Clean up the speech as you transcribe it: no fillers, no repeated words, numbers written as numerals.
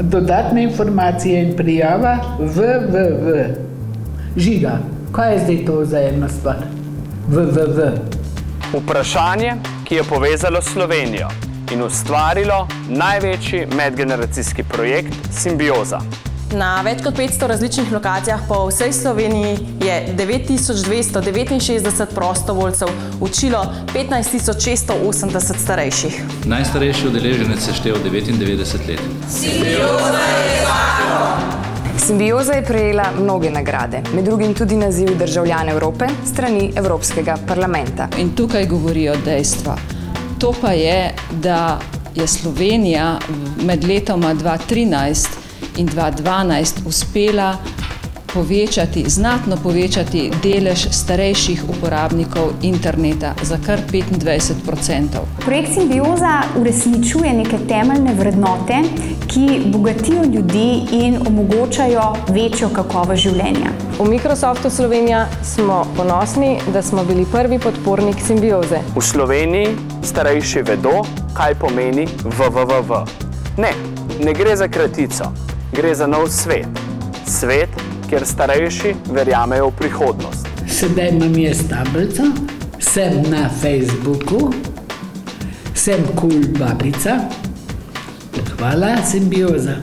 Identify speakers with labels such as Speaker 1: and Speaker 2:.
Speaker 1: Dodatne informacije in prijava www. Žiga, kaj je zdaj to za ena stvar? www.
Speaker 2: Vprašanje, ki je povezalo Slovenijo in ustvarilo največji medgeneracijski projekt Simbioza.
Speaker 3: Na več kot 500 različnih lokacijah po vsej Sloveniji je 9269 prostovoljcev učilo 15680 starejših.
Speaker 4: Najstarejši udeleženec je štel 99 let.
Speaker 5: Simbioza je prejela mnoge nagrade, med drugim tudi naziv Državljan Evrope strani Evropskega parlamenta.
Speaker 6: In tukaj govorijo dejstva. To pa je, da je Slovenija med letoma 2013 in 2012 uspela znatno povečati delež starejših uporabnikov interneta za kar 25%.
Speaker 7: Projekt Simbioza uresničuje neke temeljne vrednote, ki bogatijo ljudi in omogočajo večjo kakovost življenja.
Speaker 3: V Microsoftu Slovenija smo ponosni, da smo bili prvi podpornik Simbioze.
Speaker 2: V Sloveniji starejši vedo, kaj pomeni www. Ne gre za kratico, gre za nov svet. Svet, kjer starejši verjamejo v prihodnost.
Speaker 1: Sedaj imam jaz tablico, sem na Facebooku, sem cool babica. Hvala, Simbioza.